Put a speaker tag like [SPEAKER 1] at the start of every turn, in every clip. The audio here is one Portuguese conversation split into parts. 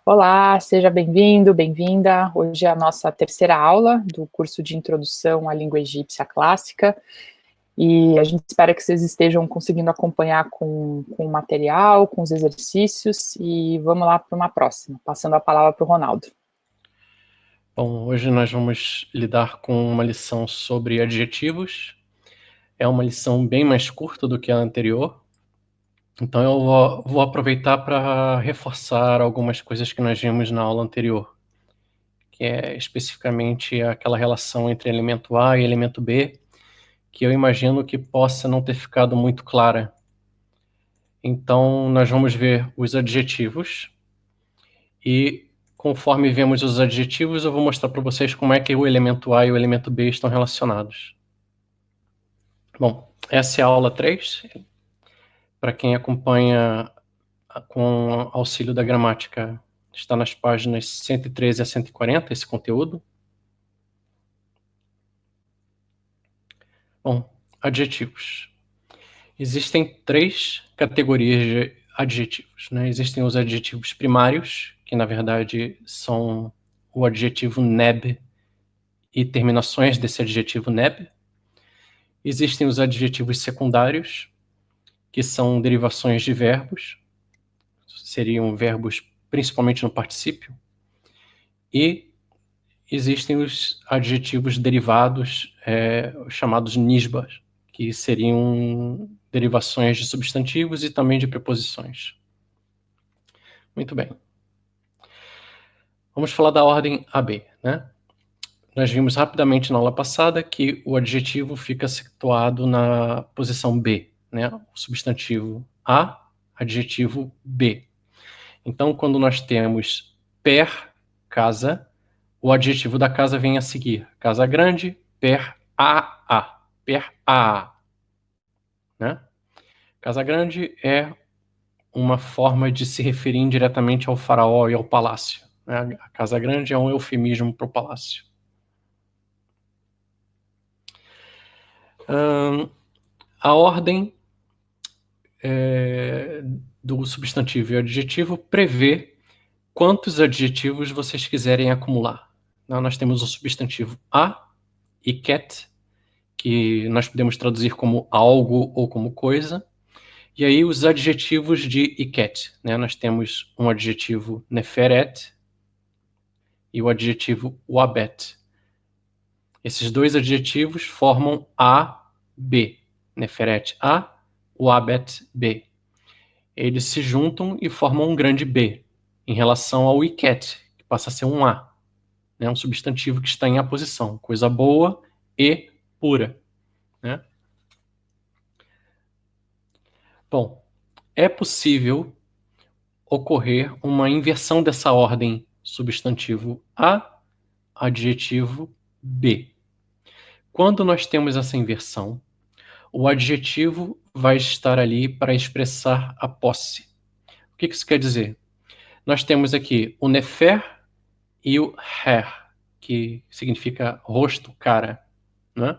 [SPEAKER 1] Olá, seja bem-vindo, bem-vinda. Hoje é a nossa terceira aula do curso de Introdução à Língua Egípcia Clássica e a gente espera que vocês estejam conseguindo acompanhar com o material, com os exercícios e vamos lá para uma próxima, passando a palavra para o Ronaldo.
[SPEAKER 2] Bom, hoje nós vamos lidar com uma lição sobre adjetivos. É uma lição bem mais curta do que a anterior, então eu vou aproveitar para reforçar algumas coisas que nós vimos na aula anterior, que é especificamente aquela relação entre elemento A e elemento B, que eu imagino que possa não ter ficado muito clara. Então, nós vamos ver os adjetivos e, conforme vemos os adjetivos, eu vou mostrar para vocês como é que o elemento A e o elemento B estão relacionados. Bom, essa é a aula 3. Para quem acompanha com auxílio da gramática, está nas páginas 113 a 140, esse conteúdo. Bom, adjetivos. Existem 3 categorias de adjetivos, né? Existem os adjetivos primários, que na verdade são o adjetivo neb e terminações desse adjetivo neb. Existem os adjetivos secundários, que são derivações de verbos, seriam verbos principalmente no particípio. E existem os adjetivos derivados, chamados nisbas, que seriam derivações de substantivos e também de preposições. Muito bem. Vamos falar da ordem AB, né? Nós vimos rapidamente na aula passada que o adjetivo fica situado na posição B, né? O substantivo A, adjetivo B. Então, quando nós temos per casa, o adjetivo da casa vem a seguir. Casa grande, per a. Per a. Né? Casa grande é uma forma de se referir indiretamente ao faraó e ao palácio. Né? A casa grande é um eufemismo para o palácio. A ordem do substantivo e adjetivo prevê quantos adjetivos vocês quiserem acumular. Então, nós temos o substantivo a, iket, que nós podemos traduzir como algo ou como coisa, e aí os adjetivos de iket, né? Nós temos um adjetivo neferet e o adjetivo wabet. Esses 2 adjetivos formam a, b, neferet a, wabet b. Eles se juntam e formam um grande B, em relação ao iket, que passa a ser um A, né? Um substantivo que está em aposição, coisa boa e pura. Né? Bom, é possível ocorrer uma inversão dessa ordem substantivo A, adjetivo B. Quando nós temos essa inversão, o adjetivo vai estar ali para expressar a posse. O que isso quer dizer? Nós temos aqui o nefer e o her, que significa rosto, cara. Né?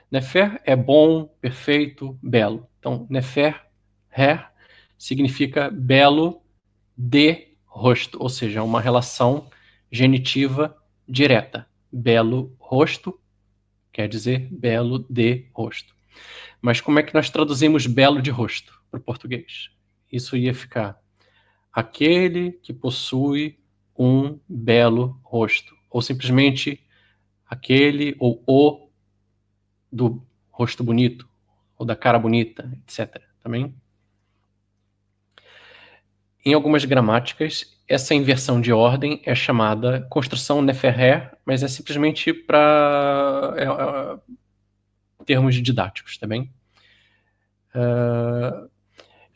[SPEAKER 2] Nefer é bom, perfeito, belo. Então, nefer, her, significa belo de rosto, ou seja, uma relação genitiva direta. Belo rosto quer dizer belo de rosto. Mas como é que nós traduzimos belo de rosto para o português? Isso ia ficar aquele que possui um belo rosto, ou simplesmente aquele ou o do rosto bonito, ou da cara bonita, etc. Também. Em algumas gramáticas, essa inversão de ordem é chamada construção neferrer, mas é simplesmente para termos didáticos, tá bem?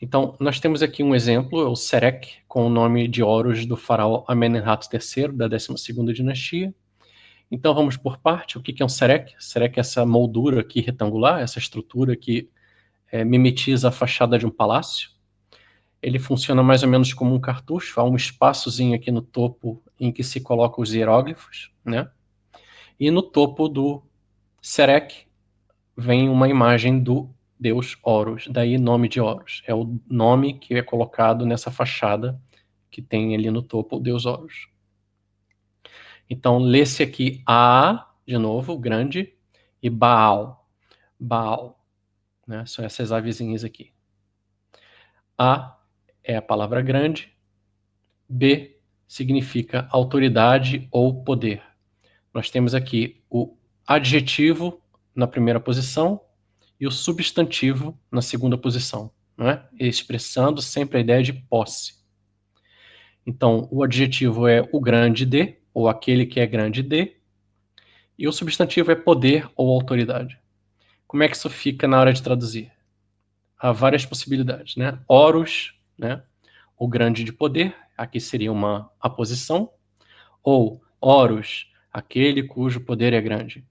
[SPEAKER 2] Então, nós temos aqui um exemplo, o Serek, com o nome de Horus do faraó Amenemhat III, da 12ª dinastia. Então, vamos por parte. O que é um Serek? Serek é essa moldura aqui retangular, essa estrutura que mimetiza a fachada de um palácio. Ele funciona mais ou menos como um cartucho, há um espaçozinho aqui no topo em que se colocam os hieróglifos, né? E no topo do Serek vem uma imagem do deus Horus, daí nome de Horus. É o nome que é colocado nessa fachada que tem ali no topo o deus Horus. Então, lê-se aqui A, de novo, grande, e Baal. Baal, né? São essas avezinhas aqui. A é a palavra grande, B significa autoridade ou poder. Nós temos aqui o adjetivo na primeira posição e o substantivo na segunda posição, não é? Expressando sempre a ideia de posse. Então, o adjetivo é o grande de, ou aquele que é grande de, e o substantivo é poder ou autoridade. Como é que isso fica na hora de traduzir? Há várias possibilidades, né? Horus, né? O grande de poder, aqui seria uma aposição, ou Horus, aquele cujo poder é grande.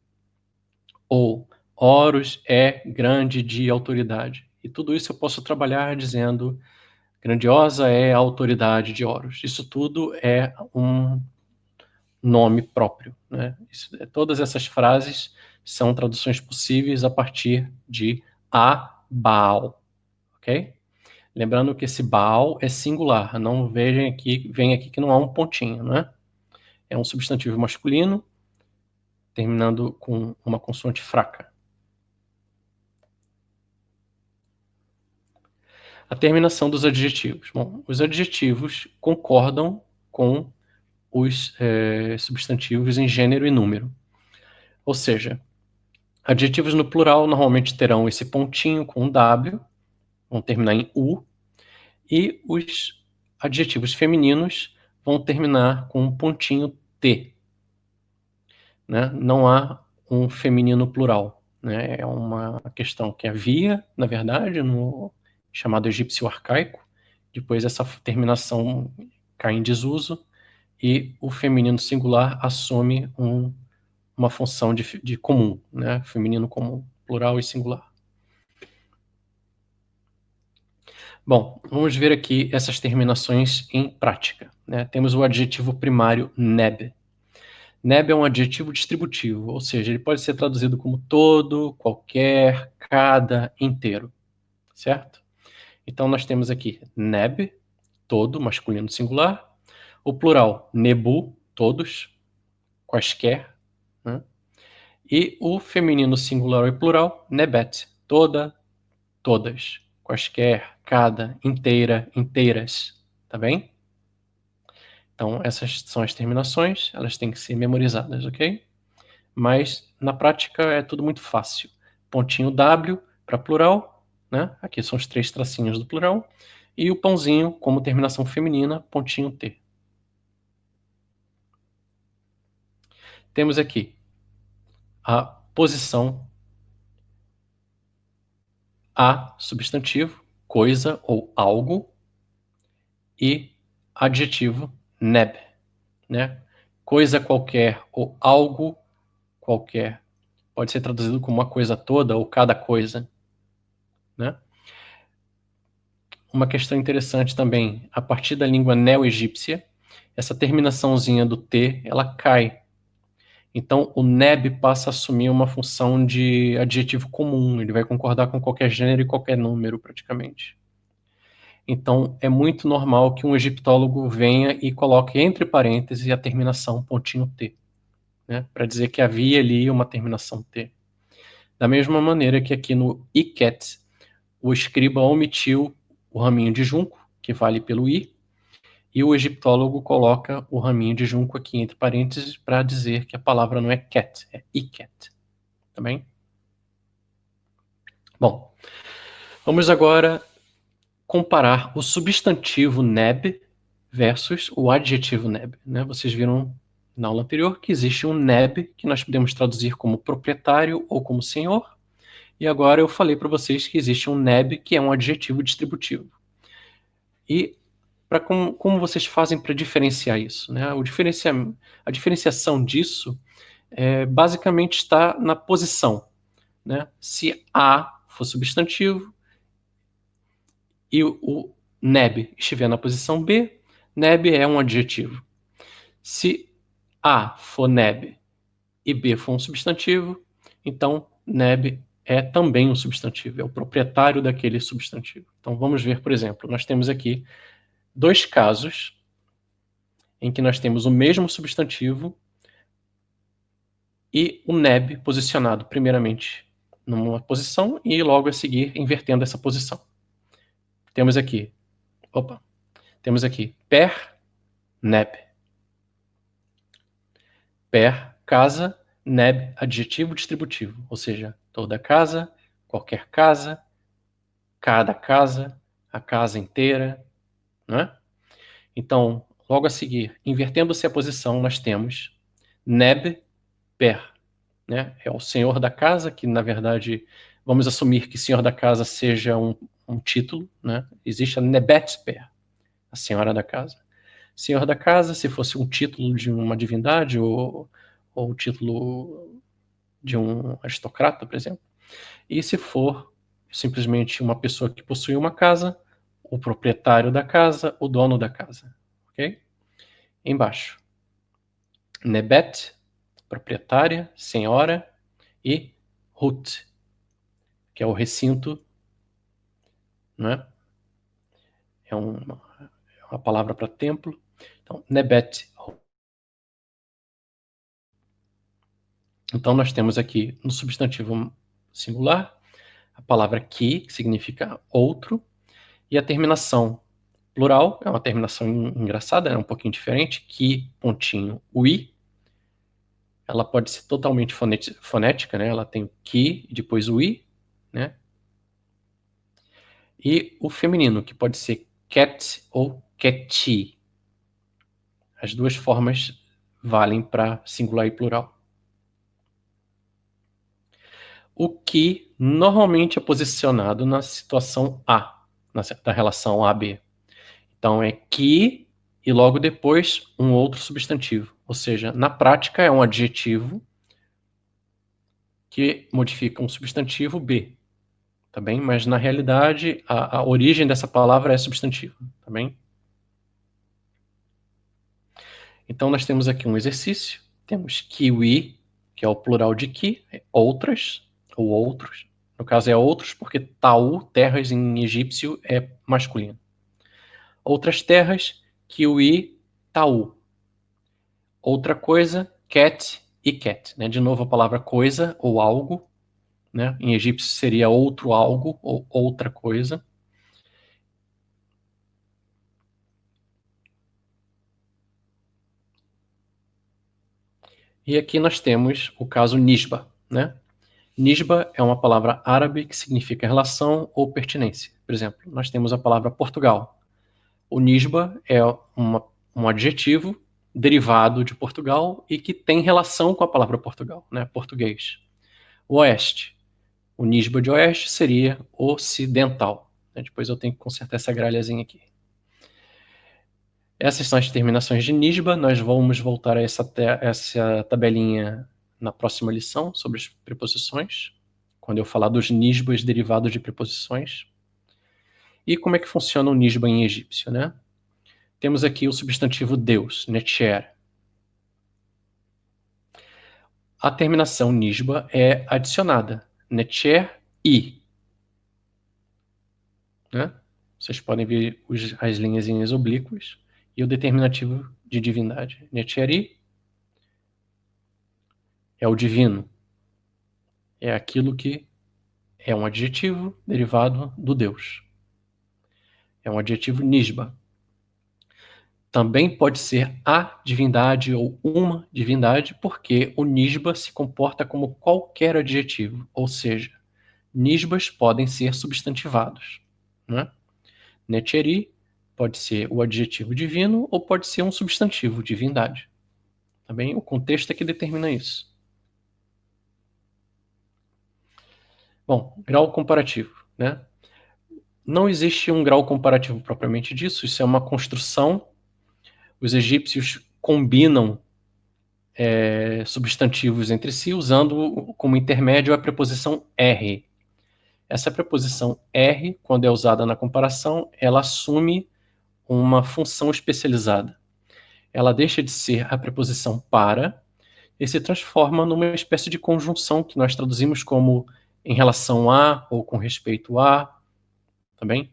[SPEAKER 2] Ou Horus é grande de autoridade. E tudo isso eu posso trabalhar dizendo grandiosa é a autoridade de Horus. Isso tudo é um nome próprio, né? Todas essas frases são traduções possíveis a partir de a Baal, ok? Lembrando que esse Baal é singular, não vem aqui que não há um pontinho, né? É um substantivo masculino, terminando com uma consoante fraca. A terminação dos adjetivos. Bom, os adjetivos concordam com os substantivos em gênero e número. Ou seja, adjetivos no plural normalmente terão esse pontinho com um W, vão terminar em U, e os adjetivos femininos vão terminar com um pontinho T. Né? Não há um feminino plural. Né? É uma questão que havia, na verdade, no chamado egípcio arcaico. Depois essa terminação cai em desuso e o feminino singular assume uma função de comum, né? Feminino comum, plural e singular. Bom, vamos ver aqui essas terminações em prática. Né? Temos o adjetivo primário neb. Neb é um adjetivo distributivo, ou seja, ele pode ser traduzido como todo, qualquer, cada, inteiro, certo? Então nós temos aqui neb, todo, masculino singular, o plural nebu, todos, quaisquer, né? E o feminino singular e plural nebet, toda, todas, quaisquer, cada, inteira, inteiras, tá bem? Então, essas são as terminações, elas têm que ser memorizadas, ok? Mas, na prática, é tudo muito fácil. Pontinho W para plural, né? Aqui são os 3 tracinhos do plural. E o pãozinho, como terminação feminina, pontinho T. Temos aqui a posição A, substantivo, coisa ou algo, e adjetivo neb, né? Coisa qualquer ou algo qualquer pode ser traduzido como uma coisa toda ou cada coisa, né? Uma questão interessante também, a partir da língua neo-egípcia, essa terminaçãozinha do T, ela cai. Então, o neb passa a assumir uma função de adjetivo comum, ele vai concordar com qualquer gênero e qualquer número, praticamente. Então, é muito normal que um egiptólogo venha e coloque entre parênteses a terminação pontinho T, né, para dizer que havia ali uma terminação T. Da mesma maneira que aqui no iket, o escriba omitiu o raminho de junco, que vale pelo i, e o egiptólogo coloca o raminho de junco aqui entre parênteses para dizer que a palavra não é ket, é iket. Tá bem? Bom, vamos agora comparar o substantivo neb versus o adjetivo neb. Né? Vocês viram na aula anterior que existe um neb que nós podemos traduzir como proprietário ou como senhor, e agora eu falei para vocês que existe um neb que é um adjetivo distributivo. E como vocês fazem para diferenciar isso? Né? A diferenciação disso basicamente está na posição. Né? Se A for substantivo e o neb estiver na posição B, neb é um adjetivo. Se A for neb e B for um substantivo, então neb é também um substantivo, é o proprietário daquele substantivo. Então vamos ver, por exemplo, nós temos aqui 2 casos em que nós temos o mesmo substantivo e o neb posicionado primeiramente numa posição e logo a seguir invertendo essa posição. Temos aqui per, neb. Per, casa, neb, adjetivo distributivo, ou seja, toda casa, qualquer casa, cada casa, a casa inteira, não é? Então, logo a seguir, invertendo-se a posição, nós temos neb, per, né? É o senhor da casa, que na verdade, vamos assumir que senhor da casa seja um título, né? Existe a nebet per, a senhora da casa. Senhor da casa, se fosse um título de uma divindade ou o título de um aristocrata, por exemplo. E se for simplesmente uma pessoa que possui uma casa, o proprietário da casa, o dono da casa. Ok? Embaixo. Nebet, proprietária, senhora, e Hut, que é o recinto, né? É uma palavra para templo. Então, Nebet. Então, nós temos aqui no substantivo singular a palavra que significa outro, e a terminação plural é uma terminação engraçada, é um pouquinho diferente, que, pontinho, ui. Ela pode ser totalmente fonética, né? Ela tem o que, depois o i, né? E o feminino, que pode ser cat ou cati. As duas formas valem para singular e plural. O que normalmente é posicionado na situação A, da relação A-B. Então é que e logo depois um outro substantivo. Ou seja, na prática é um adjetivo que modifica um substantivo B. Tá bem? Mas na realidade a origem dessa palavra é substantivo. Tá bem? Então nós temos aqui um exercício. Temos kiwi, que é o plural de ki, outras ou outros. No caso é outros porque tau, terras em egípcio, é masculino. Outras terras, kiwi, tau. Outra coisa, cat e cat. Né? De novo a palavra coisa ou algo. Né? Em egípcio seria outro algo ou outra coisa. E aqui nós temos o caso nisba. Né? Nisba é uma palavra árabe que significa relação ou pertinência. Por exemplo, nós temos a palavra Portugal. O nisba é um adjetivo derivado de Portugal e que tem relação com a palavra Portugal, né? Português. O oeste. O nisba de oeste seria ocidental. Depois eu tenho que consertar essa gralhazinha aqui. Essas são as terminações de nisba. Nós vamos voltar a essa tabelinha na próxima lição sobre as preposições, quando eu falar dos nisbas derivados de preposições. E como é que funciona o nisba em egípcio, né? Temos aqui o substantivo Deus, Netcher. A terminação nisba é adicionada, Netcher i. Né? Vocês podem ver as linhas oblíquas e o determinativo de divindade. Netcher i é o divino. É aquilo que é um adjetivo derivado do Deus. É um adjetivo nisba. Também pode ser a divindade ou uma divindade, porque o nisba se comporta como qualquer adjetivo, ou seja, nisbas podem ser substantivados. Né? Netcheri pode ser o adjetivo divino ou pode ser um substantivo, divindade. Tá bem? O contexto é que determina isso. Bom, grau comparativo. Né? Não existe um grau comparativo propriamente disso, isso é uma construção. Os egípcios combinam substantivos entre si, usando como intermédio a preposição R. Essa preposição R, quando é usada na comparação, ela assume uma função especializada. Ela deixa de ser a preposição para e se transforma numa espécie de conjunção que nós traduzimos como em relação a ou com respeito a. Tá bem?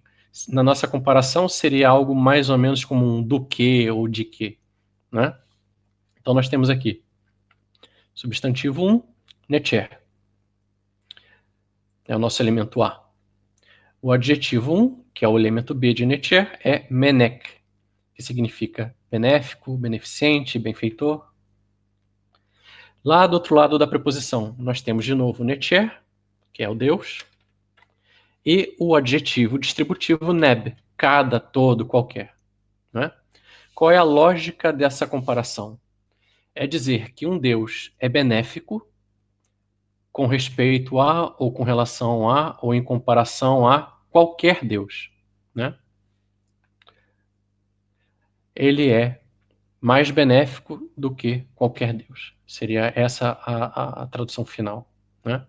[SPEAKER 2] Na nossa comparação, seria algo mais ou menos como um do que ou de que. né? Então nós temos aqui substantivo 1, necher. É o nosso elemento A. O adjetivo 1, que é o elemento B de necher, é menek, que significa benéfico, beneficente, benfeitor. Lá do outro lado da preposição, nós temos de novo necher, que é o Deus, e o adjetivo distributivo neb, cada, todo, qualquer, né? Qual é a lógica dessa comparação? É dizer que um Deus é benéfico com respeito a, ou com relação a, ou em comparação a qualquer Deus, né? Ele é mais benéfico do que qualquer Deus. Seria essa a tradução final, né?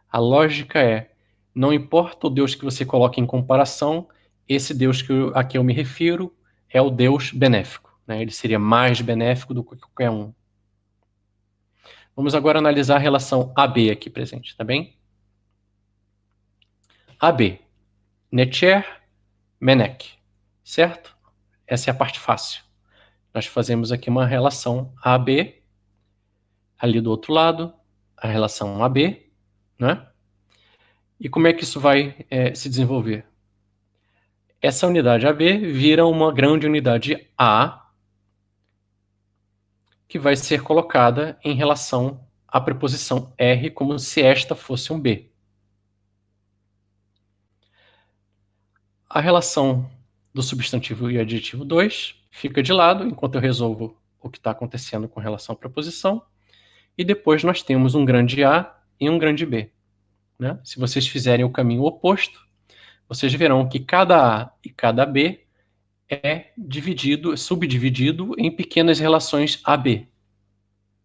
[SPEAKER 2] A lógica é, não importa o Deus que você coloque em comparação, esse Deus a que eu me refiro é o Deus benéfico, né? Ele seria mais benéfico do que qualquer um. Vamos agora analisar a relação AB aqui presente, tá bem? AB, necher, menek, certo? Essa é a parte fácil. Nós fazemos aqui uma relação AB, ali do outro lado, a relação AB, né? E como é que isso vai se desenvolver? Essa unidade AB vira uma grande unidade A, que vai ser colocada em relação à preposição R, como se esta fosse um B. A relação do substantivo e adjetivo 2 fica de lado, enquanto eu resolvo o que está acontecendo com relação à preposição. E depois nós temos um grande A e um grande B, né? Se vocês fizerem o caminho oposto, vocês verão que cada A e cada B é subdividido em pequenas relações AB.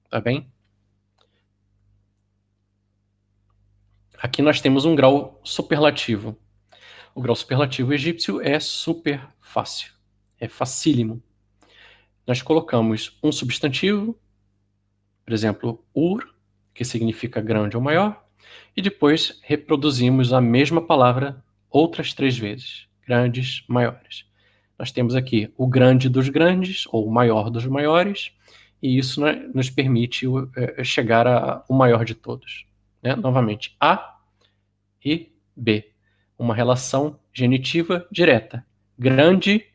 [SPEAKER 2] Tá bem? Aqui nós temos um grau superlativo. O grau superlativo egípcio é super fácil, é facílimo. Nós colocamos um substantivo, por exemplo, ur, que significa grande ou maior, e depois reproduzimos a mesma palavra outras 3 vezes, grandes, maiores. Nós temos aqui o grande dos grandes, ou o maior dos maiores, e isso, né, nos permite chegar ao maior de todos, né? Novamente, A e B. Uma relação genitiva direta. Grande,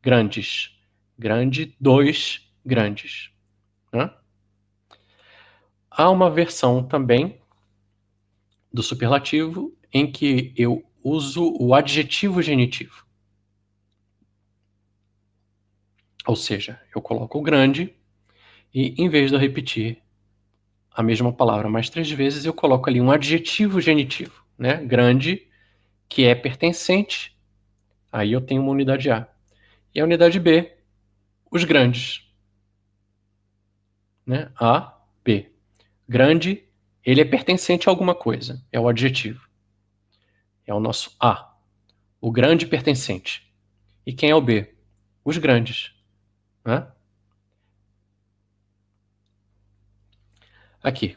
[SPEAKER 2] grandes. Grande, dois, grandes, né? Há uma versão também do superlativo em que eu uso o adjetivo genitivo. Ou seja, eu coloco o grande e, em vez de eu repetir a mesma palavra mais 3 vezes, eu coloco ali um adjetivo genitivo, né? Grande, que é pertencente, aí eu tenho uma unidade A. E a unidade B, os grandes, né? A, B. Grande, ele é pertencente a alguma coisa, é o adjetivo. É o nosso A, o grande pertencente. E quem é o B? Os grandes, né? Aqui.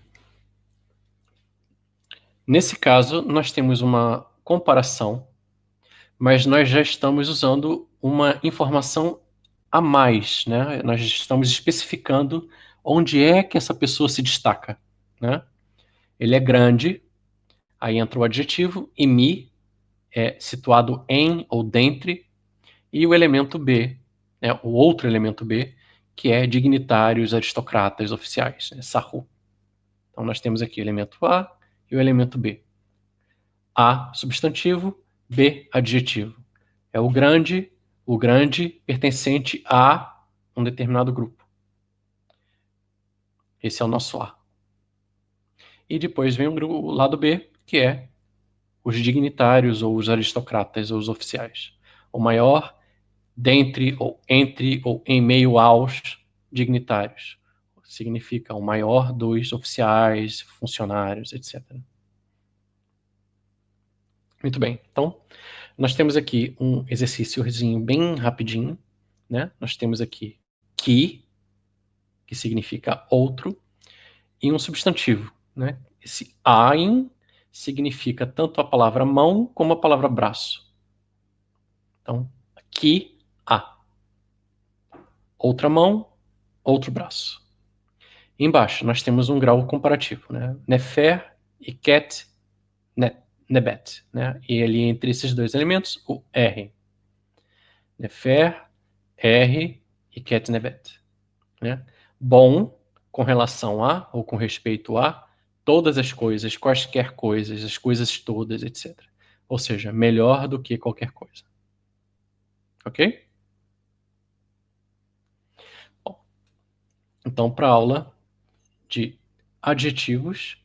[SPEAKER 2] Nesse caso, nós temos uma comparação, mas nós já estamos usando uma informação a mais, né? Nós estamos especificando onde é que essa pessoa se destaca, né? Ele é grande, aí entra o adjetivo, e mi é situado em ou dentre, e o elemento B, né, o outro elemento B, que é dignitários, aristocratas, oficiais, né, sarru. Então nós temos aqui o elemento A e o elemento B. A, substantivo, B, adjetivo. É o grande pertencente a um determinado grupo. Esse é o nosso A. E depois vem o lado B, que é os dignitários, ou os aristocratas, ou os oficiais. O maior dentre, ou entre, ou em meio aos dignitários. Significa o maior dos oficiais, funcionários, etc. Muito bem. Então, nós temos aqui um exercíciozinho bem rapidinho, né? Nós temos aqui que significa outro, e um substantivo, né? Esse ein significa tanto a palavra mão como a palavra braço. Então, aqui, a. Outra mão, outro braço. Embaixo, nós temos um grau comparativo, né? Nefer e Ket Nebet, né? E ali entre esses dois elementos, o R. Nefer, R e Ket Nebet, né? Bom, com relação a, ou com respeito a, todas as coisas, quaisquer coisas, as coisas todas, etc. Ou seja, melhor do que qualquer coisa. Ok? Bom, então, para a aula de adjetivos,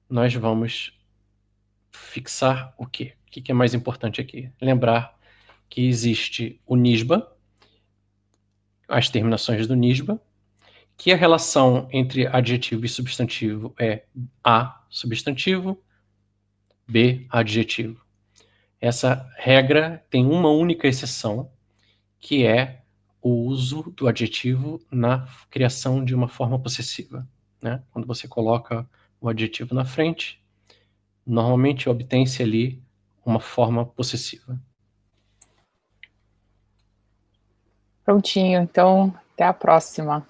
[SPEAKER 2] nós vamos fixar o quê? O que é mais importante aqui? Lembrar que existe o nisba, as terminações do nisba, que a relação entre adjetivo e substantivo é A, substantivo, B, adjetivo. Essa regra tem uma única exceção, que é o uso do adjetivo na criação de uma forma possessiva, né? Quando você coloca o adjetivo na frente, normalmente obtém-se ali uma forma possessiva.
[SPEAKER 1] Prontinho, então até a próxima.